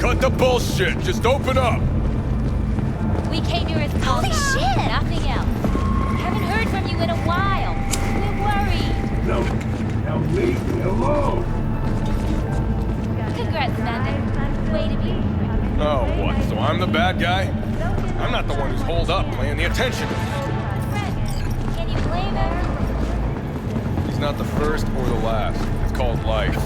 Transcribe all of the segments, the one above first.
Cut the bullshit. Just open up. We came here as Holy shit! nothing else. Haven't heard from you in a while. We're worried. No, now leave me alone. Congrats, Mandy. Way to be. Oh, what? So I'm the bad guy? I'm not the one who's holed up playing the attention. Can you blame him? He's not the first or the last. It's called life.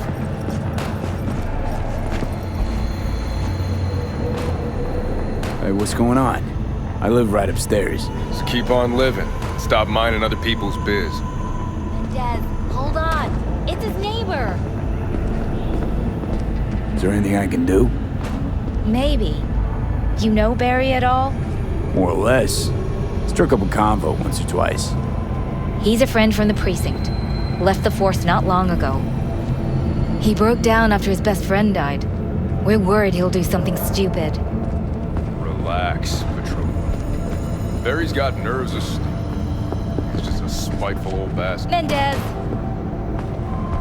Hey, what's going on? I live right upstairs. Just keep on living. Stop minding other people's biz. Dad, hold on. It's his neighbor. Is there anything I can do? Maybe. You know Barry at all? More or less. Struck up a convo once or twice. He's a friend from the precinct. Left the force not long ago. He broke down after his best friend died. We're worried he'll do something stupid. Relax, Patrol. Barry's got nerves of steel. He's just a spiteful old bastard. Mendez!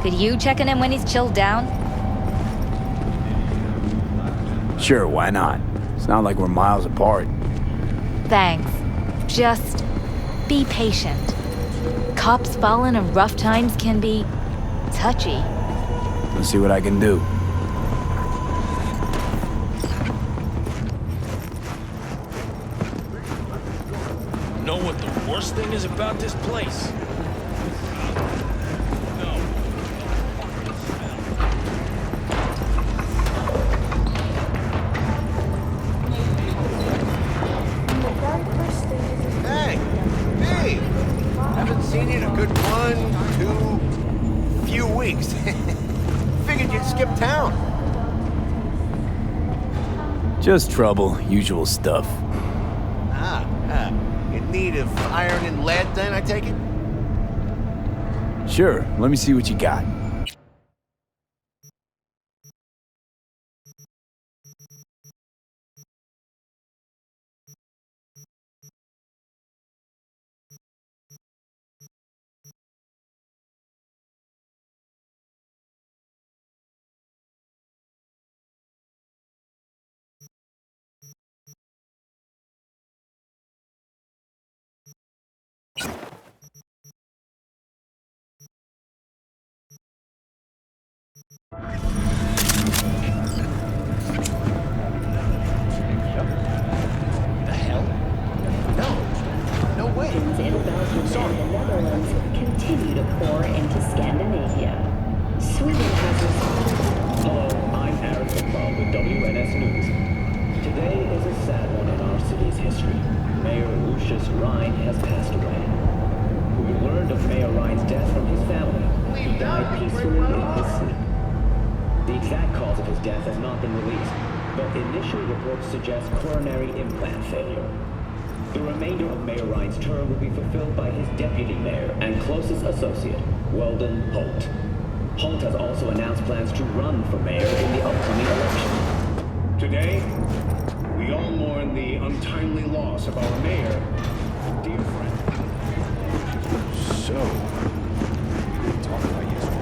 Could you check on him when he's chilled down? Sure, why not? It's not like we're miles apart. Thanks. Just be patient. Cops falling in rough times can be touchy. Let's see what I can do. Know what the worst thing is about this place? Hey! Hey! Haven't seen you in a good 1, 2, few weeks. Figured you'd skip town. Just trouble, usual stuff. In need of iron and lead then, I take it? Sure, let me see what you got. The hell? No way. In Belgium and the Netherlands continue to pour into Scandinavia. Sweden has responded. Hello, I'm Eric McCall with WNS News. Today is a sad one in our city's history. Mayor Lucius Rhine has passed away. We learned of Mayor Rhine's death from his family. He died peacefully in his sleep. The exact cause of his death has not been released, but initial reports suggest coronary implant failure. The remainder of Mayor Rhine's term will be fulfilled by his deputy mayor and closest associate, Weldon Holt. Holt has also announced plans to run for mayor in the upcoming election. Today, we all mourn the untimely loss of our mayor, dear friend. So, talk about yesterday.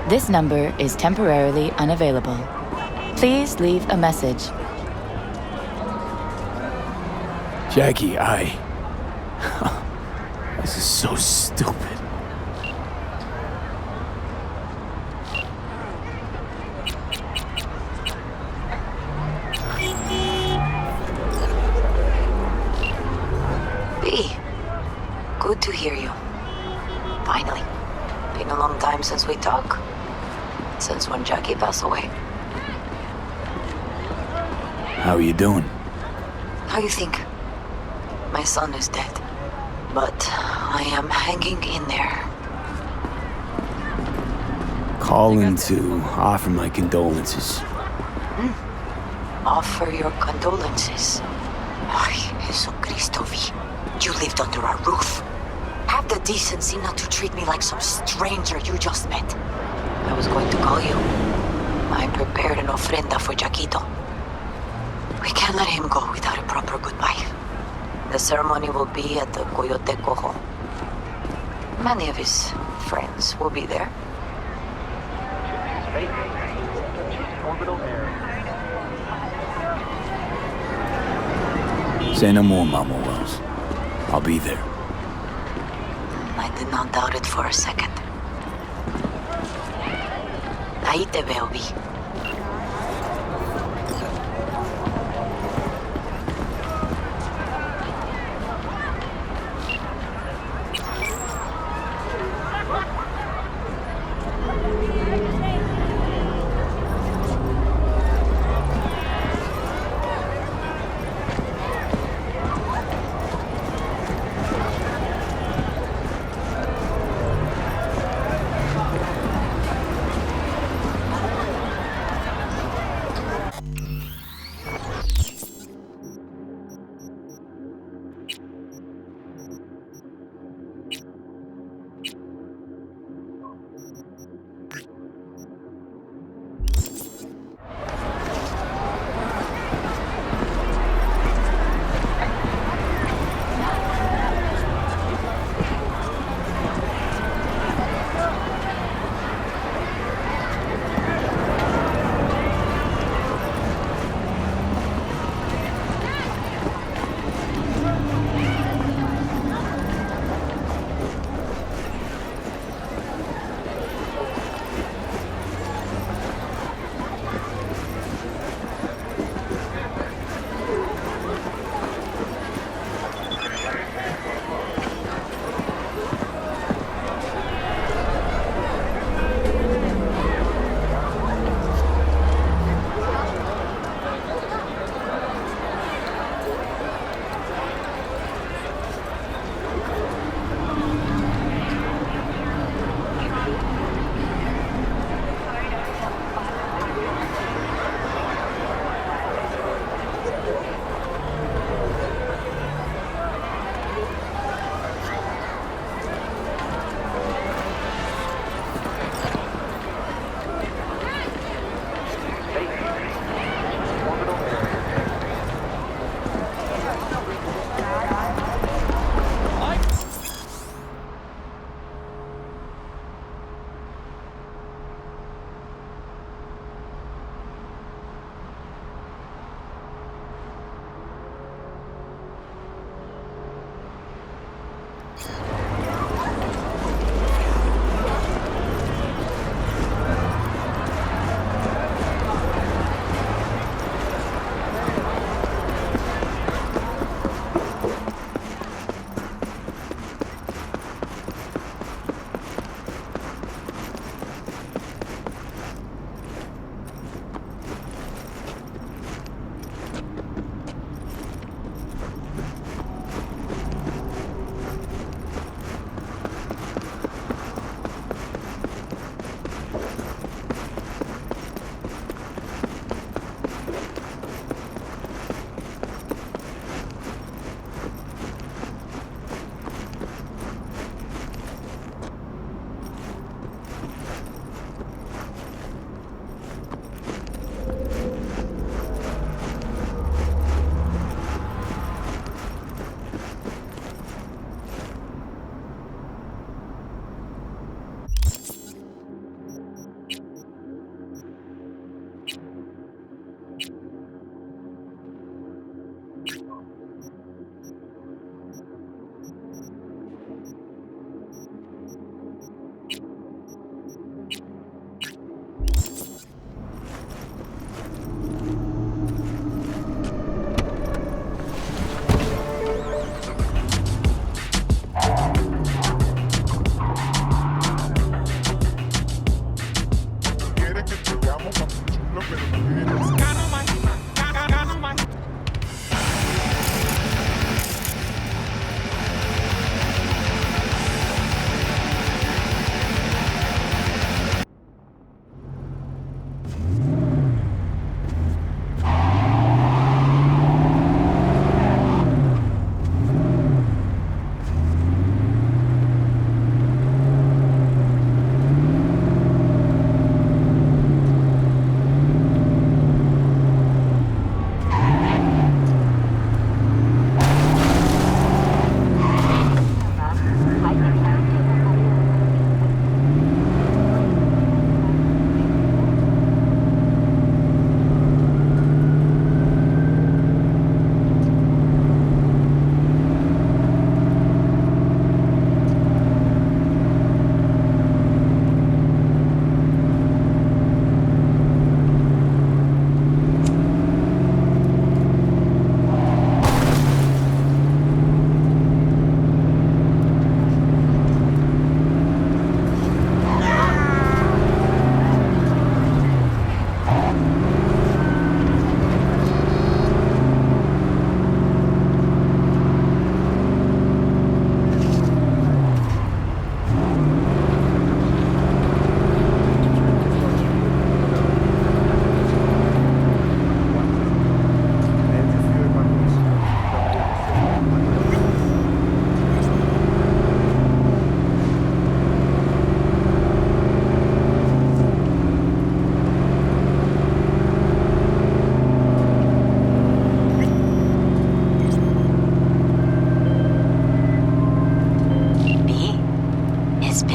This number is temporarily unavailable. Please leave a message. Jackie, This is so stupid. B, hear you. Finally. Been a long time since we talked. Since when Jackie passed away. How are you doing? How you think? My son is dead. But I am hanging in there. Calling to offer my condolences. Offer your condolences. Ay, Jesucristo, V. You lived under our roof. Have the decency not to treat me like some stranger you just met. I was going to call you. I prepared an ofrenda for Jaquito. We can't let him go without a proper goodbye. The ceremony will be at the Coyote Cojo. Many of his friends will be there. Say no more, Mama Wells. I'll be there. I did not doubt it for a second. Ahí te veo, Vi.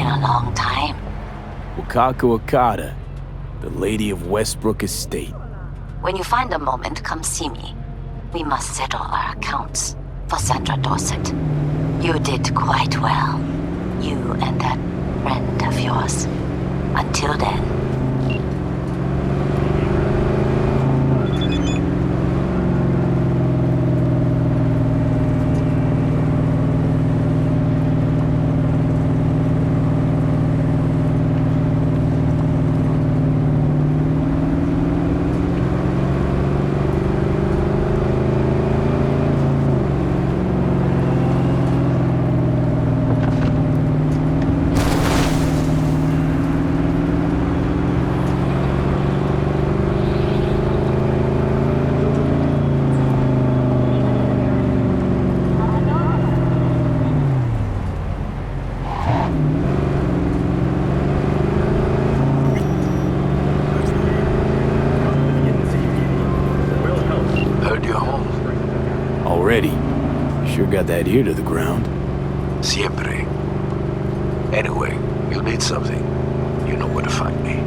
a long time. Wakako Okada, the Lady of Westbrook Estate. When you find a moment, come see me. We must settle our accounts for Sandra Dorset. You did quite well. You and that friend of yours. Until then. Already. Sure got that ear to the ground. Siempre. Anyway, you need something. You know where to find me.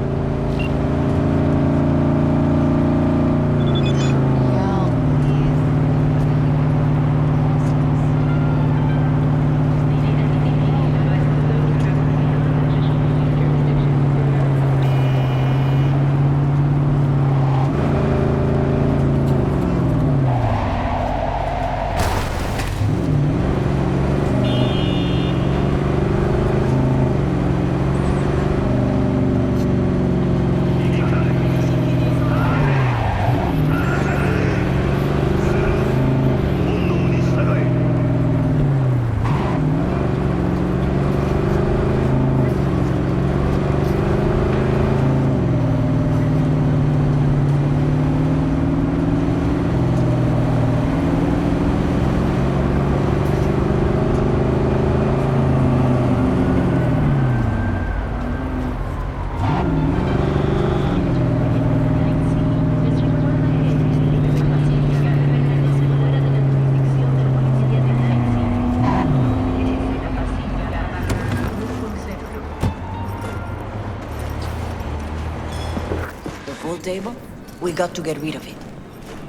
Table? We got to get rid of it.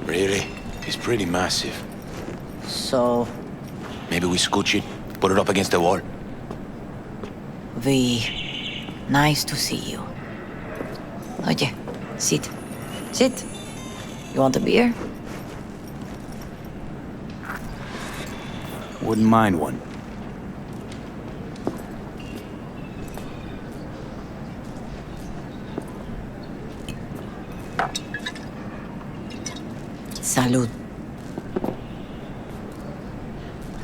Really? It's pretty massive. So... Maybe we scooch it, put it up against the wall. V, nice to see you. Oye, sit. Sit. You want a beer? Wouldn't mind one. Salud.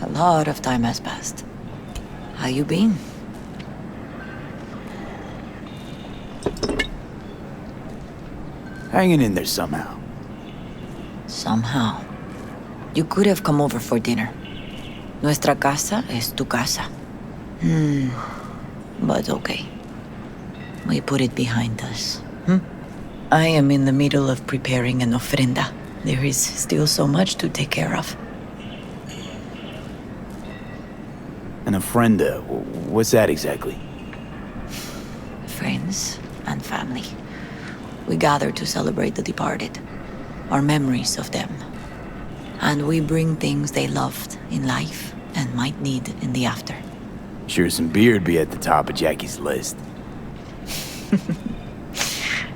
A lot of time has passed. How you been? Hanging in there somehow. Somehow. You could have come over for dinner. Nuestra casa es tu casa. But okay. We put it behind us. I am in the middle of preparing an ofrenda. There is still so much to take care of. An ofrenda? What's that exactly? Friends and family. We gather to celebrate the departed, our memories of them. And we bring things they loved in life and might need in the after. Sure some beer'd be at the top of Jackie's list.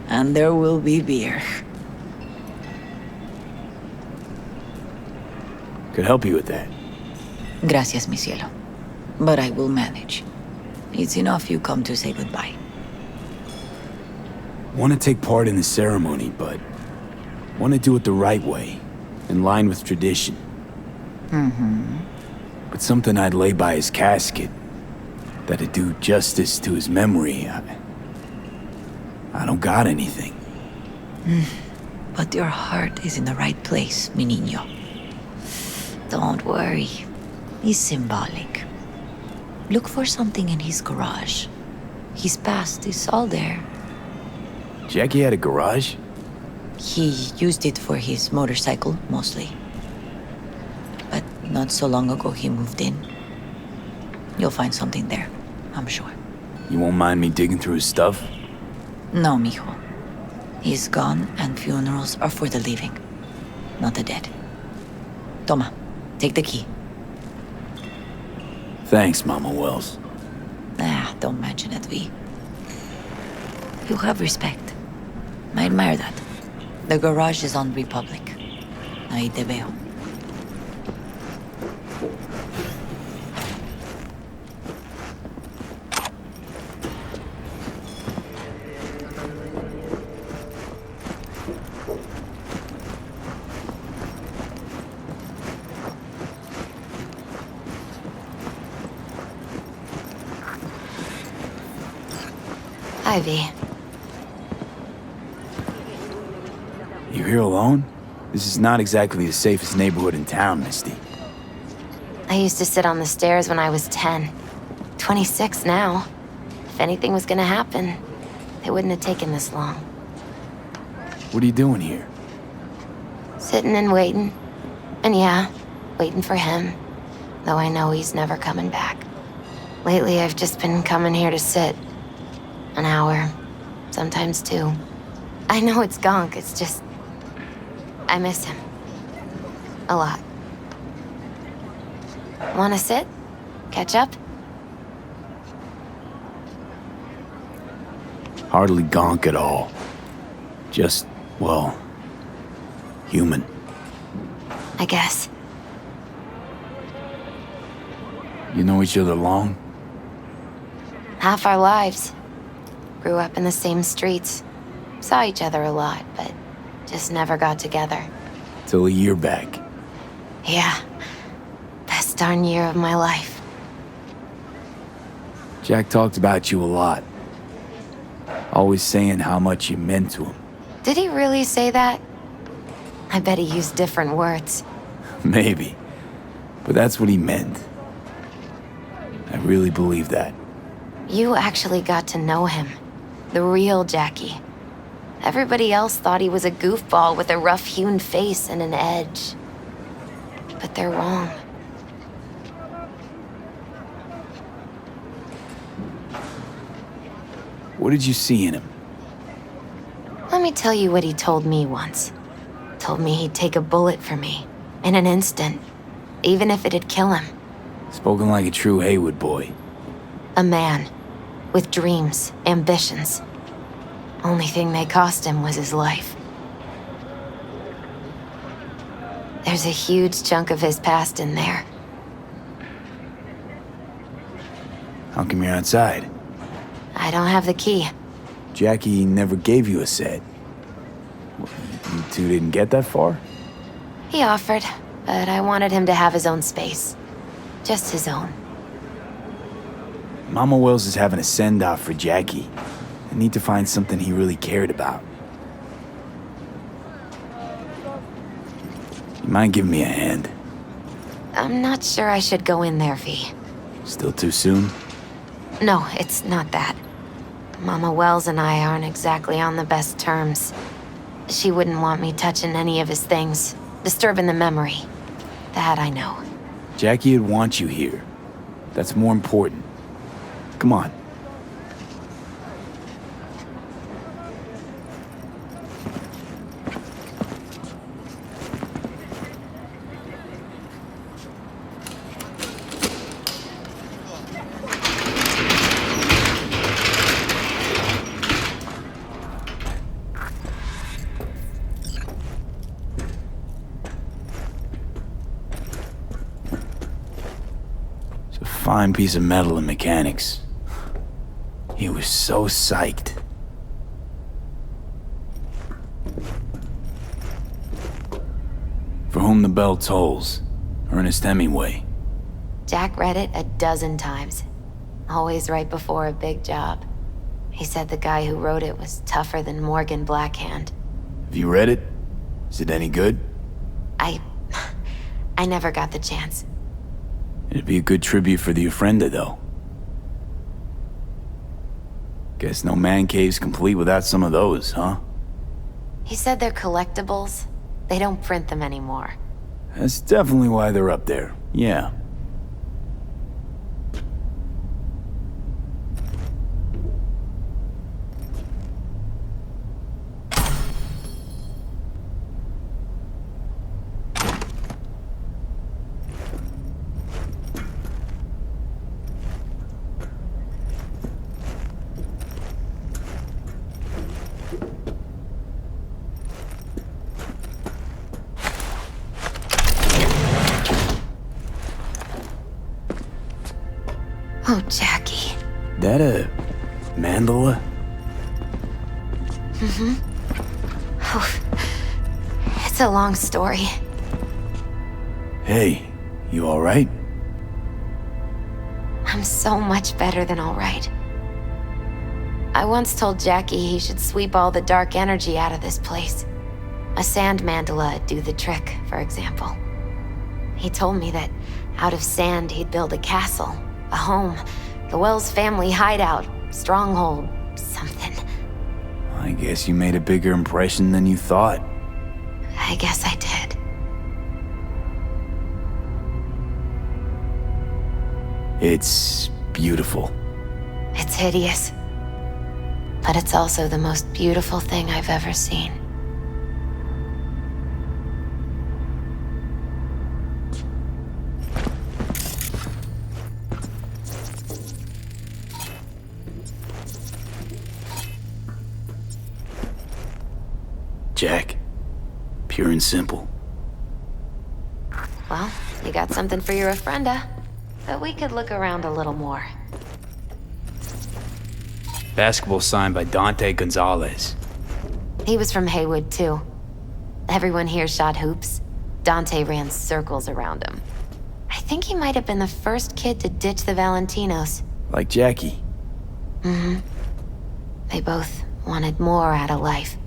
And there will be beer. Could help you with that. Gracias, mi cielo. But I will manage. It's enough you come to say goodbye. Want to take part in the ceremony, but want to do it the right way, in line with tradition. But something I'd lay by his casket, that'd do justice to his memory, I don't got anything. But your heart is in the right place, mi niño. Don't worry. It's symbolic. Look for something in his garage. His past is all there. Jackie had a garage? He used it for his motorcycle, mostly. But not so long ago he moved in. You'll find something there, I'm sure. You won't mind me digging through his stuff? No, mijo. He's gone, and funerals are for the living, not the dead. Toma, take the key. Thanks, Mama Wells. Don't mention it, V. You have respect. I admire that. The garage is on Republic. Ahí te veo. Ivy. You here alone? This is not exactly the safest neighborhood in town, Misty. I used to sit on the stairs when I was 10. 26 now. If anything was gonna happen, it wouldn't have taken this long. What are you doing here? Sitting and waiting. And yeah, waiting for him. Though I know he's never coming back. Lately, I've just been coming here to sit. An hour. Sometimes 2. I know it's gonk, it's just... I miss him. A lot. Wanna sit? Catch up? Hardly gonk at all. Just, well, human. I guess. You know each other long? Half our lives. Grew up in the same streets. Saw each other a lot, but just never got together. Till a year back. Yeah. Best darn year of my life. Jack talked about you a lot. Always saying how much you meant to him. Did he really say that? I bet he used different words. Maybe. But that's what he meant. I really believe that. You actually got to know him. The real Jackie. Everybody else thought he was a goofball with a rough-hewn face and an edge. But they're wrong. What did you see in him? Let me tell you what he told me once. Told me he'd take a bullet for me. In an instant. Even if it'd kill him. Spoken like a true Haywood boy. A man. With dreams, ambitions. Only thing they cost him was his life. There's a huge chunk of his past in there. How come you're outside? I don't have the key. Jackie never gave you a set. You two didn't get that far? He offered, but I wanted him to have his own space. Just his own. Mama Wells is having a send-off for Jackie. I need to find something he really cared about. You mind giving me a hand? I'm not sure I should go in there, V. Still too soon? No, it's not that. Mama Wells and I aren't exactly on the best terms. She wouldn't want me touching any of his things, disturbing the memory. That I know. Jackie would want you here. That's more important. Come on. It's a fine piece of metal in mechanics. He was so psyched. For Whom the Bell Tolls, Ernest Hemingway. Jack read it a dozen times. Always right before a big job. He said the guy who wrote it was tougher than Morgan Blackhand. Have you read it? Is it any good? I never got the chance. It'd be a good tribute for the Ofrenda, though. Guess no man cave's complete without some of those, huh? He said they're collectibles. They don't print them anymore. That's definitely why they're up there, yeah. Oh, Jackie. That a mandala? Oh, it's a long story. Hey, you alright? I'm so much better than all right. I once told Jackie he should sweep all the dark energy out of this place. A sand mandala'd do the trick, for example. He told me that out of sand he'd build a castle, a home, the Wells family hideout, stronghold, something. I guess you made a bigger impression than you thought. I guess I did. It's beautiful. It's hideous. But it's also the most beautiful thing I've ever seen. Jack, pure and simple. Well, you got something for your ofrenda. But we could look around a little more. Basketball signed by Dante Gonzalez. He was from Haywood, too. Everyone here shot hoops. Dante ran circles around him. I think he might have been the first kid to ditch the Valentinos. Like Jackie. Mm-hmm. They both wanted more out of life.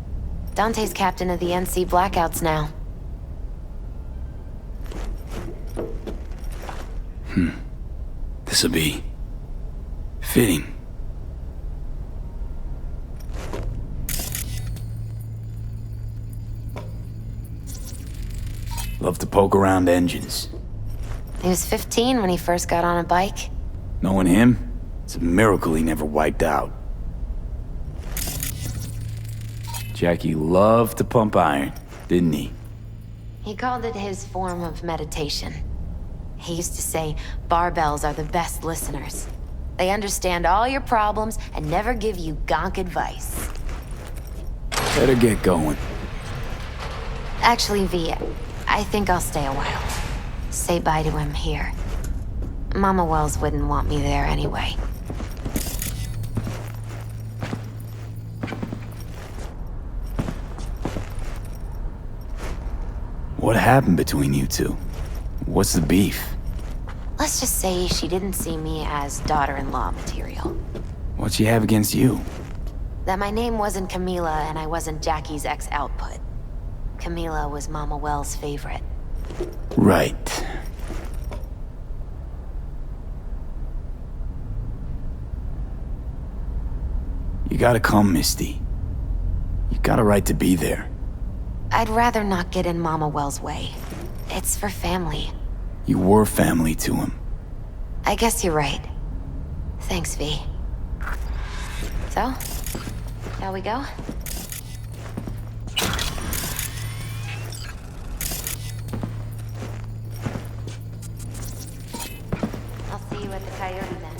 Dante's captain of the NC Blackouts now. This'll be fitting. Love to poke around engines. He was 15 when he first got on a bike. Knowing him, it's a miracle he never wiped out. Jackie loved to pump iron, didn't he? He called it his form of meditation. He used to say barbells are the best listeners. They understand all your problems and never give you gonk advice. Better get going. Actually, V, I think I'll stay a while. Say bye to him here. Mama Wells wouldn't want me there anyway. What happened between you two? What's the beef? Let's just say she didn't see me as daughter-in-law material. What'd she have against you? That my name wasn't Camila and I wasn't Jackie's ex-output. Camila was Mama Wells' favorite. Right. You gotta come, Misty. You got a right to be there. I'd rather not get in Mama Wells' way. It's for family. You were family to him. I guess you're right. Thanks, V. So, shall we go? I'll see you at the Coyote then.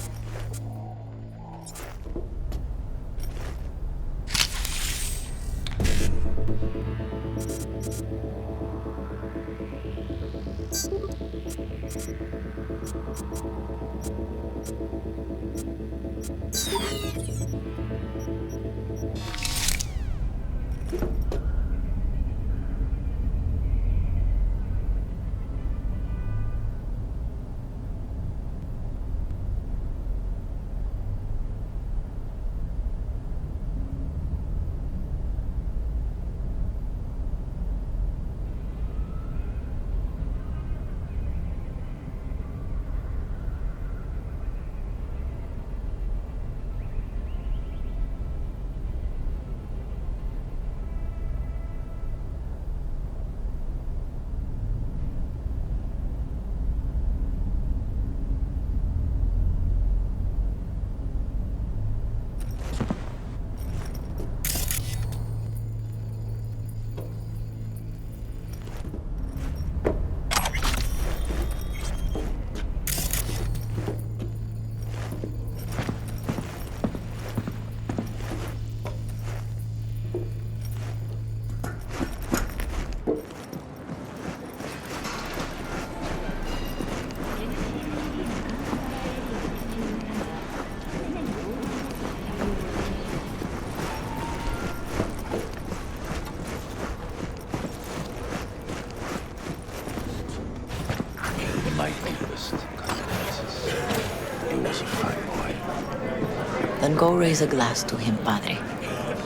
Then go raise a glass to him, padre.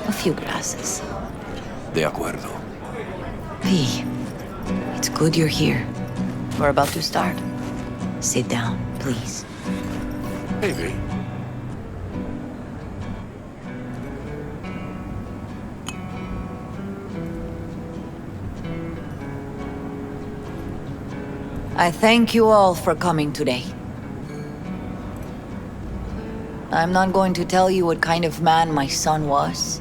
A few glasses. De acuerdo. V, it's good you're here. We're about to start. Sit down, please. Hey, V. I thank you all for coming today. I'm not going to tell you what kind of man my son was,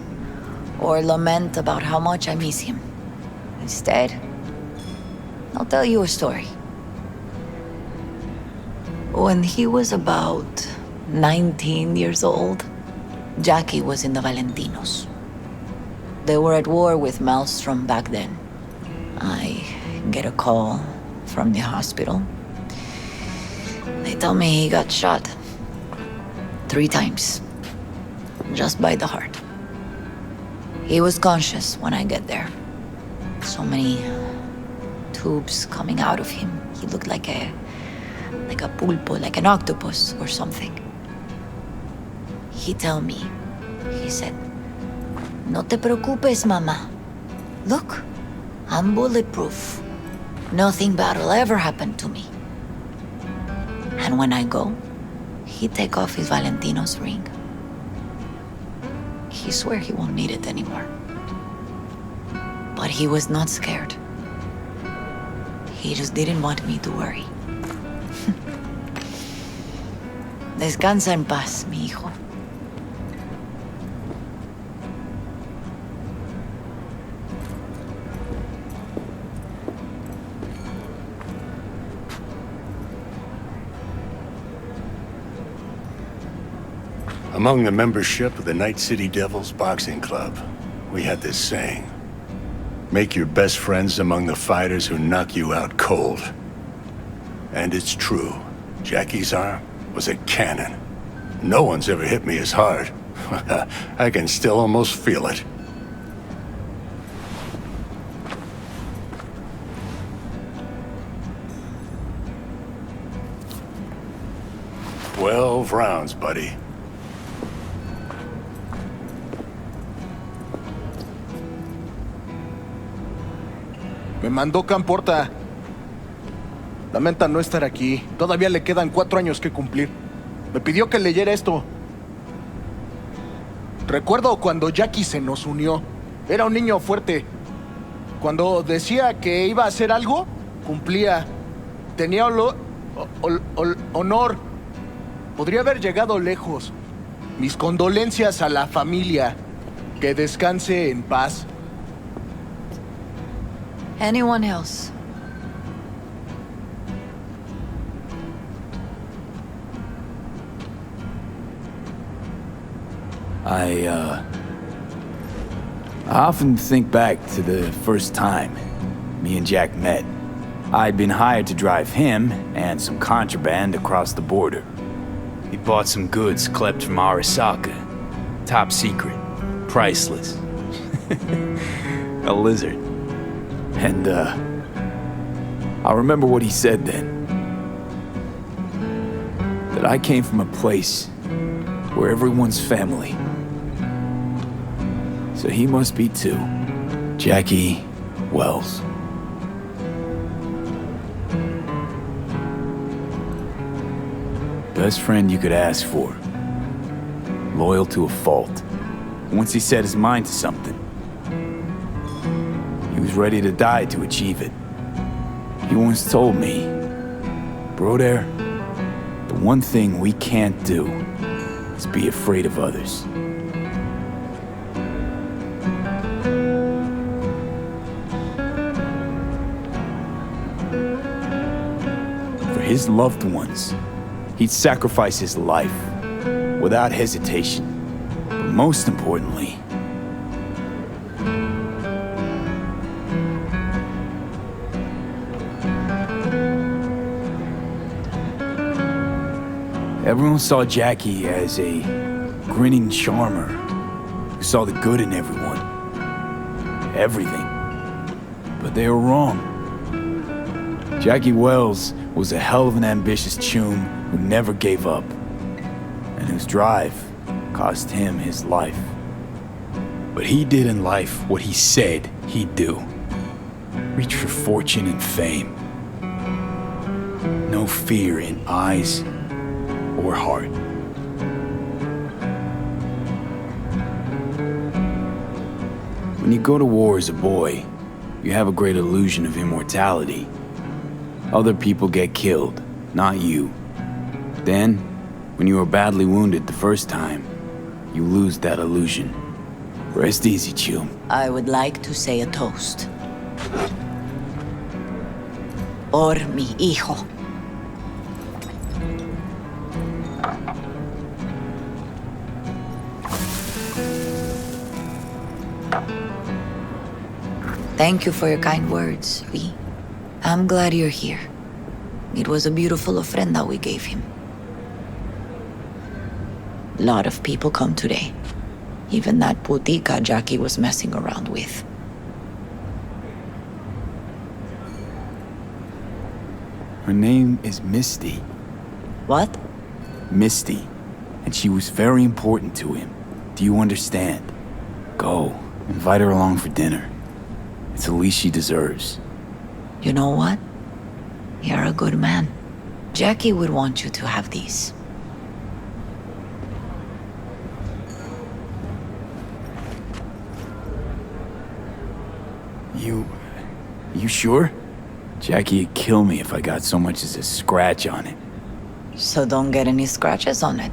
or lament about how much I miss him. Instead, I'll tell you a story. When he was about 19 years old, Jackie was in the Valentinos. They were at war with Maelstrom back then. I get a call from the hospital. They tell me he got shot 3 times, just by the heart. He was conscious when I get there. So many tubes coming out of him. He looked like a pulpo, like an octopus or something. He tell me, he said, "No te preocupes, mama. Look, I'm bulletproof. Nothing bad will ever happen to me." And when I go, he take off his Valentino's ring. He swear he won't need it anymore. But he was not scared. He just didn't want me to worry. Descansa en paz, mi hijo. Among the membership of the Night City Devils Boxing Club, we had this saying: make your best friends among the fighters who knock you out cold. And it's true. Jackie's arm was a cannon. No one's ever hit me as hard. I can still almost feel it. "12 rounds, buddy." Me mandó Camporta. Lamenta no estar aquí. Todavía le quedan 4 años que cumplir. Me pidió que leyera esto. Recuerdo cuando Jackie se nos unió. Era un niño fuerte. Cuando decía que iba a hacer algo, cumplía. Tenía honor. Podría haber llegado lejos. Mis condolencias a la familia. Que descanse en paz. Anyone else? I often think back to the first time me and Jack met. I'd been hired to drive him and some contraband across the border. He bought some goods klept from Arasaka. Top secret. Priceless. A lizard. And, I remember what he said then. That I came from a place where everyone's family. So he must be too. Jackie Wells. Best friend you could ask for. Loyal to a fault. Once he set his mind to something, he was ready to die to achieve it. He once told me, "Broder, the one thing we can't do is be afraid of others." For his loved ones, he'd sacrifice his life without hesitation. But most importantly, everyone saw Jackie as a grinning charmer who saw the good in everyone. Everything. But they were wrong. Jackie Wells was a hell of an ambitious choom who never gave up, and whose drive cost him his life. But he did in life what he said he'd do. Reach for fortune and fame. No fear in eyes or heart. When you go to war as a boy, you have a great illusion of immortality. Other people get killed, not you. Then, when you are badly wounded the first time, you lose that illusion. Rest easy, Chum. I would like to say a toast. Por mi hijo. Thank you for your kind words, V. I'm glad you're here. It was a beautiful ofrenda we gave him. A lot of people come today. Even that putica Jackie was messing around with. Her name is Misty. What? Misty. And she was very important to him. Do you understand? Go. Invite her along for dinner. It's the least she deserves. You know what? You're a good man. Jackie would want you to have these. You sure? Jackie'd kill me if I got so much as a scratch on it. So don't get any scratches on it.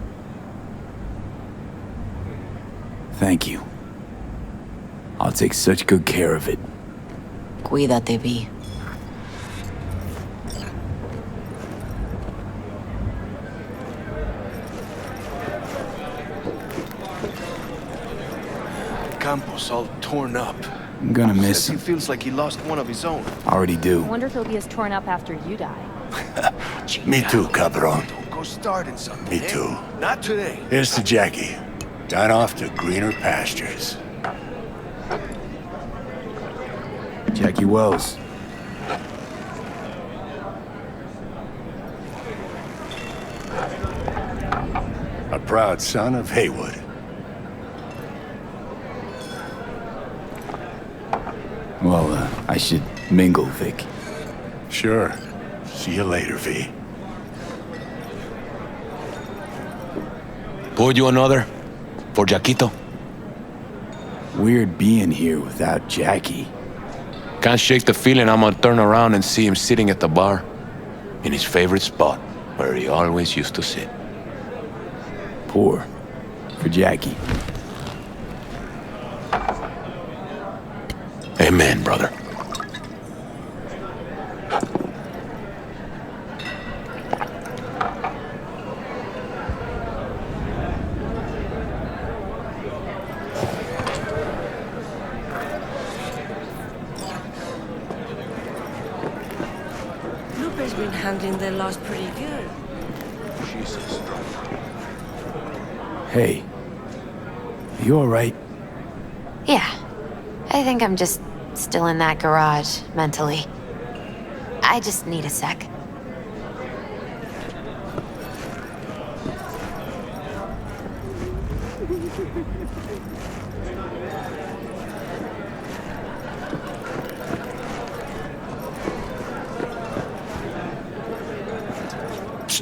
Thank you. I'll take such good care of it. Cuídate, V. Campos all torn up. I'm gonna miss Says him. he feels like he lost one of his own. Already do. I wonder if he'll be as torn up after you die. Me too, cabron. Don't go starting something. Me too. Not today. Here's to Jackie. Gone off to greener pastures. Jackie Wells. A proud son of Haywood. Well, I should mingle, Vic. Sure. See you later, V. Pour you another? For Jaquito? Weird being here without Jackie. Can't shake the feeling I'm gonna turn around and see him sitting at the bar. In his favorite spot, where he always used to sit. Pour. For Jackie. Amen, brother. Lupe's been handling their loss pretty good. Jesus. Hey. You alright? Yeah. I think I'm just still in that garage, mentally. I just need a sec.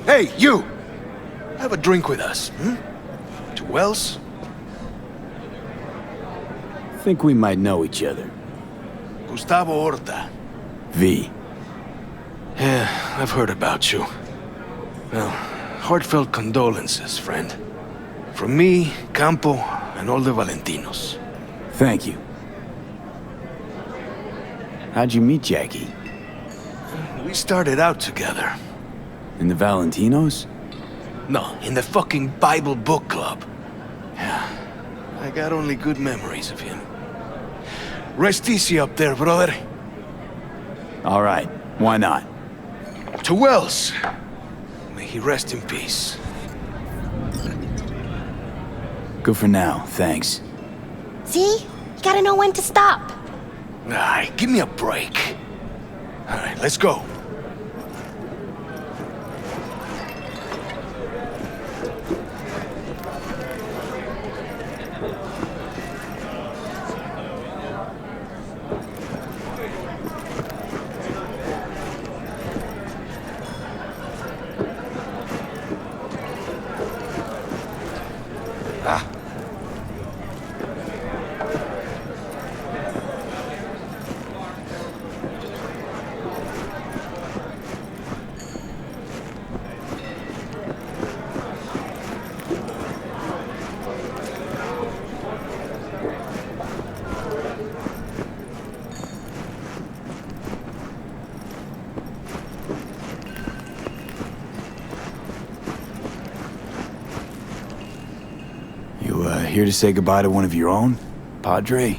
Hey, you! Have a drink with us, hmm? To Wells? Think we might know each other. Gustavo Horta. V. Yeah, I've heard about you. Well, heartfelt condolences, friend. From me, Campo, and all the Valentinos. Thank you. How'd you meet Jackie? We started out together. In the Valentinos? No, in the fucking Bible book club. Yeah, I got only good memories of him. Rest easy up there, brother. All right, why not? To Wells. May he rest in peace. Good for now, thanks. See? You gotta know when to stop. Nah, give me a break. All right, let's go. Ah. You, here to say goodbye to one of your own, Padre?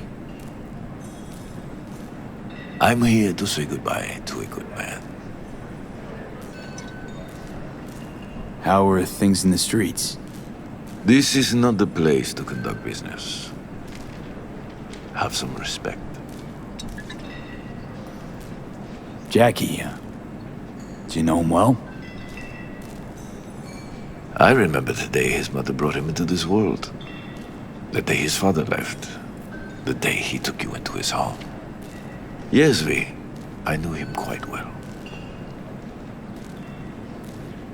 I'm here to say goodbye to a good man. How are things in the streets? This is not the place to conduct business. Have some respect. Jackie, do you know him well? I remember the day his mother brought him into this world. The day his father left. The day he took you into his home. Yes, V. I knew him quite well.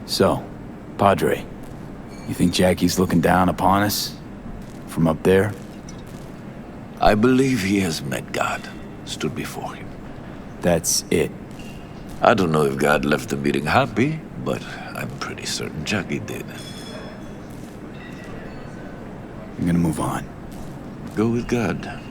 So, Padre, you think Jackie's looking down upon us? From up there? I believe he has met God, stood before him. That's it. I don't know if God left the meeting happy, but I'm pretty certain Jackie did. I'm gonna move on. Go with God.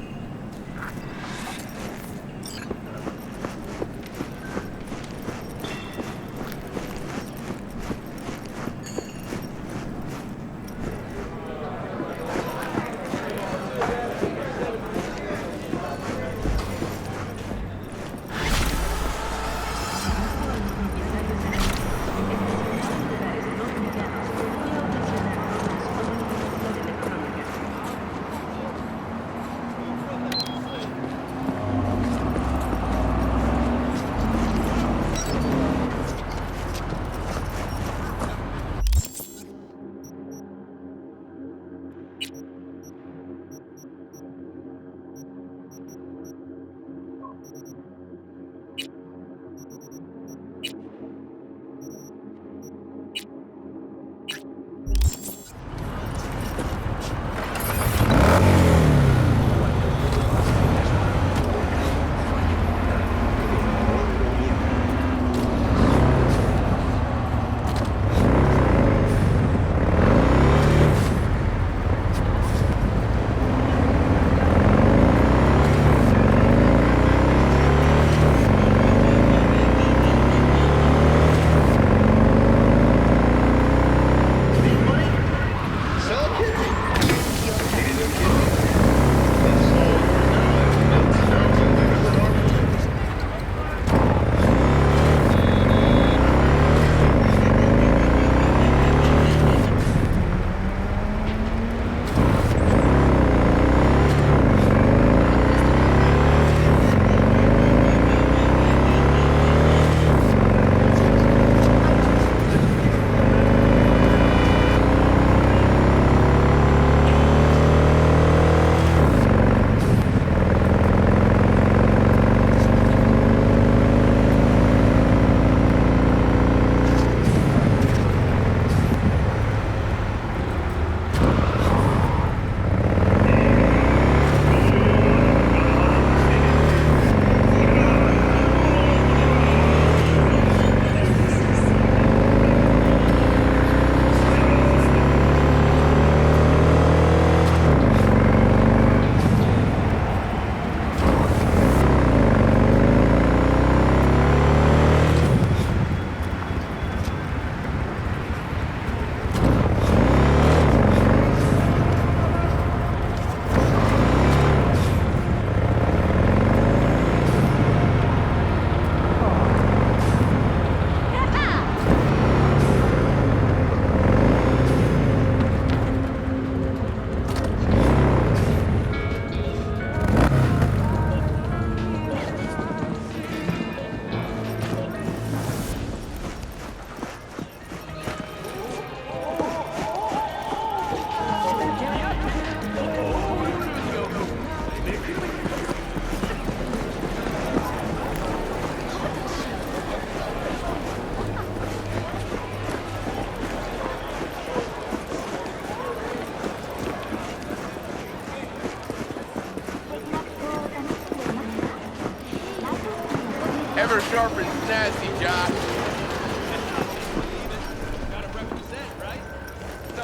never as sharp as snazzy, Josh.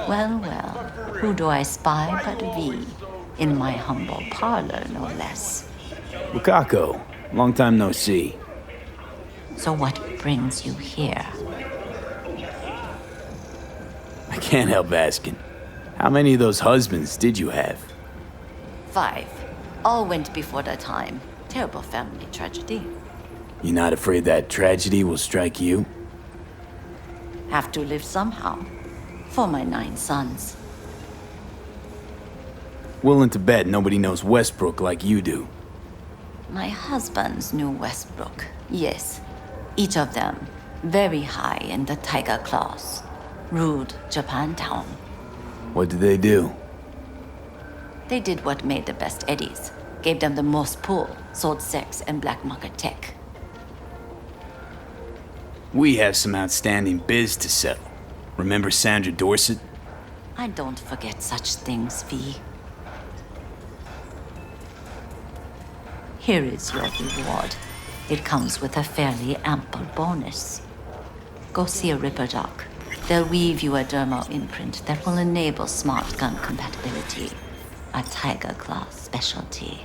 Well, well, who do I spy but V? In my humble parlor, no less. Wakako, long time no see. So what brings you here? I can't help asking. How many of those husbands did you have? 5. All went before their time. Terrible family tragedy. You not afraid that tragedy will strike you? Have to live somehow. For my 9 sons. Willing to bet nobody knows Westbrook like you do. My husbands knew Westbrook, yes. Each of them very high in the Tiger Claws. Ruled Japantown. What did they do? They did what made the best eddies. Gave them the most pull, sold sex and black market tech. We have some outstanding biz to settle. Remember Sandra Dorset? I don't forget such things, V. Here is your reward. It comes with a fairly ample bonus. Go see a Ripper doc. They'll weave you a dermal imprint that will enable smart gun compatibility. A Tiger Claw specialty.